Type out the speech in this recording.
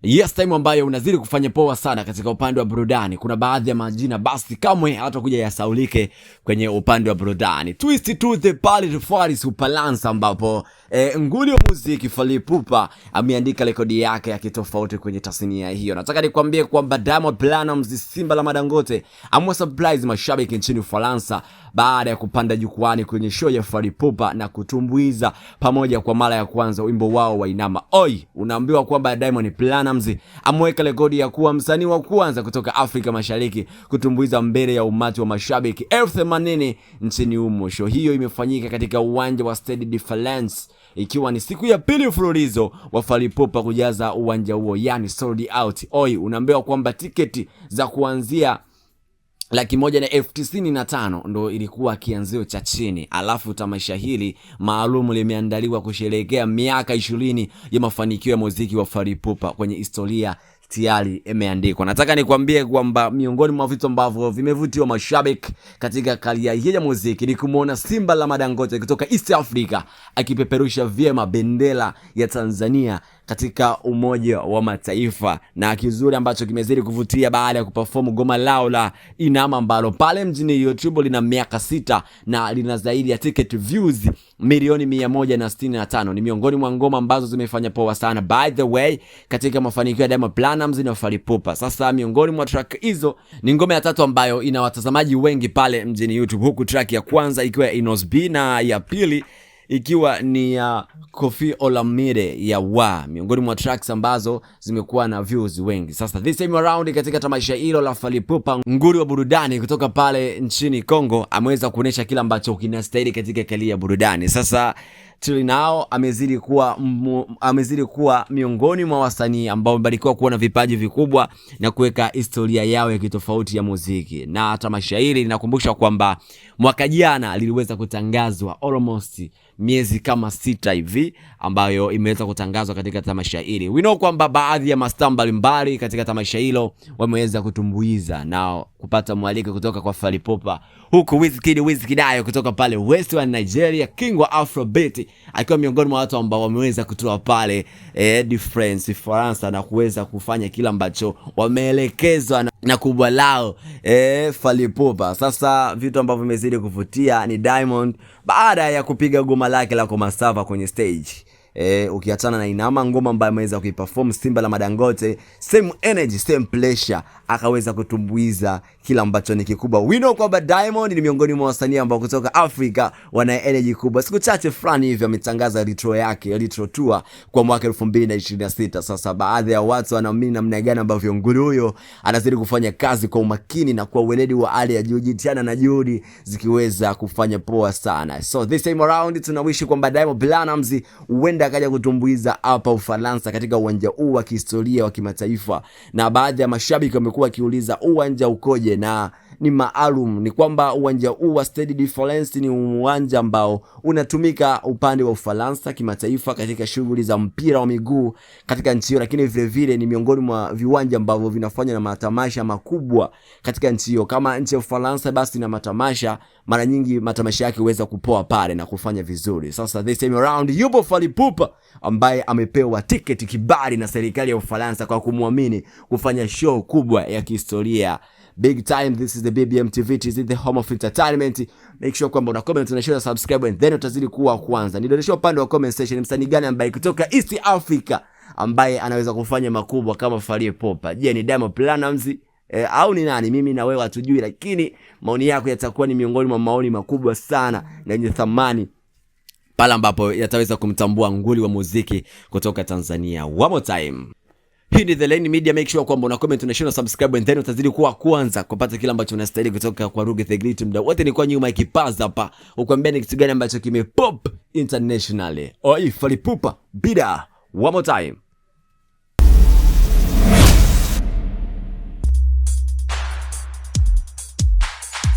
Yes, time ambayo unazidi kufanya poa sana katika upande wa burudani. Kuna baadhi ya majina basi kamwe hatakuja yasaulike kwenye upande wa burudani. Twist to the Party Faris Upalansa ambapo nguli wa muziki Fally Ipupa ameandika rekodi yake ya kitofauti kwenye tasnia hiyo. Nataka nikwambie kwamba Diamond Platnumz Simba la Madangote amwa surprise mashabiki nchini Ufaransa baada ya kupanda jukwani kwenye show ya Fally Ipupa na kutumbuiza pamoja kwa mara ya kwanza wimbo wao wa Inama. Oi, unaambiwa kwamba Diamond Platnumz ameweka rekodi ya kuwa msanii wa kwanza kutoka Afrika Mashariki kutumbuiza mbele ya umati wa mashabiki 80,000 nchini humo. Show hiyo imefanyika katika uwanja wa Stade de France ikiwa ni siku ya pili mfululizo wa Fally Ipupa kujaza uwanja huo, yani sold out. Oi, unaambiwa kwamba tiketi za kuanzia 195,000 ndo ilikuwa kianzio cha chini. Alafu tamasha hili maalum limeandaliwa kusherehekea miaka 20 ya mafanikio ya muziki wa Fally Ipupa kwenye historia tayari imeandikwa. Nataka nikwambie kwamba miongoni mwa vitu ambavyo vimevutiwa mashabiki katika karia hii ya muziki ni kumuona Simba la Madangote kutoka East Africa akipeperusha vyema bendera ya Tanzania katika Umoja wa Mataifa, na kizuri ambacho kimezidi kuvutia baada ya kuperform goma lao la Inama ambalo pale mjini YouTube lina miaka 6 na lina zaidi ya ticket views milioni 165. Ni miongoni mwa ngoma ambazo zimefanya poa sana by the way katika mafanikio ya Diamond Platnumz na Fally Ipupa. Sasa miongoni mwa track hizo ni ngoma ya tatu ambayo ina watazamaji wengi pale mjini YouTube, huku track ya kwanza ikiwa ya Inos B na ya pili ikiwa ni ya Koffi Olomide ya Wa, miongoni mwa tracks ambazo zimekuwa na views wengi. Sasa this time around katika tamasha hilo la Fally Ipupa, nguri wa burudani kutoka pale nchini Kongo ameweza kuonesha kila ambacho kinastahili katika kali ya burudani. Sasa till now amezidi kuwa miongoni mwa wasanii ambao wamebarikiwa kuwa na vipaji vikubwa na kuweka historia yao ya kitofauti ya muziki. Na tamasha hili linakumbusha kwamba mwaka jana liliweza kutangazwa almost miezi kama 6 hivi ambayo imeweza kutangazwa katika tamasha hili. We know kwamba baadhi ya mastaa mbalimbali katika tamasha hilo wameweza kutumbuiza na kupata mwaliko kutoka kwa Fally Ipupa, huku Wizkid kutoka pale Western Nigeria, king wa Afrobeat, akiwa miongoni mwa watu ambao wameweza kutoa pale difference Faransa na kuweza kufanya kila ambacho wameelekezwa na kubwa lao Fally Ipupa. Sasa vitu ambavyo vimezidi kuvutia ni Diamond baada ya kupiga goma lake la Komasava kwenye stage. Ukiachana na Inama, ngoma ambayo ameweza kuiperform Simba la Madangote, same energy, same pressure, akaweza kutumbuiza kila ambacho ni kikubwa. We know kwamba Diamond ni miongoni mwa wasanii ambao kutoka Afrika wana energy kubwa. Siku chache fulani hivi ametangaza retro tour kwa mwaka 2026. Sasa baadhi ya watu wanaamini namna gani ambavyo nguli huyo anazidi kufanya kazi kwa umakini na kwa weledi wa hali ya juu, jitihada na juhudi zikiweza kufanya poa sana. So this time around tunawishi kwamba Diamond Platnumz huenda akaja kutumbuiza hapa Ufaransa katika uwanja huu wa kihistoria wa kimataifa, na baadhi ya mashabiki wamekuwa wakiuliza uwanja ukoje, na ni maalum. Ni kwamba uwanja huu wa Stade de France ni uwanja ambao unatumika upande wa Ufaransa kimataifa katika shughuli za mpira wa miguu katika nchi hiyo, lakini vile vile ni miongoni mwa viwanja ambavyo vinafanya na matamasha makubwa katika nchi hiyo. Kama nchi ya Ufaransa basi na matamasha, mara nyingi matamasha yake huweza kupoa pale na kufanya vizuri. Sasa this time around yupo Fally Ipupa ambaye amepewa tiketi kibali na serikali ya Ufaransa kwa kumwamini kufanya show kubwa ya kihistoria. Big time. This is the BBM TV. This is the home of entertainment. Make sure kwamba una comment, una share, subscribe, and then utazidi kuwa kwanza. Nidondosha upande wa comment section msanii gani ambaye kutoka East Africa ambaye anaweza kufanya makubwa kama Fally Ipupa. Je, ni Diamond Platnumz au ni nani? Mimi na wewe hatujui, lakini maoni yako yatakuwa ni miongoni mwa maoni makubwa sana na yenye thamani pale ambapo yataweza kumtambua nguli wa muziki kutoka Tanzania. One more time. Hii ni The Lane Media. Make sure kwamba una comment, una share, subscribe, and then utazidi kuwa kwanza kupata kila ambacho unastahili kutoka kwa Ruge the Great. Mda wote ni kwa nyuma ikipaza hapa ukwambia ni kitu gani ambacho kimepop internationally. Oi, Fally Ipupa bida. One more time.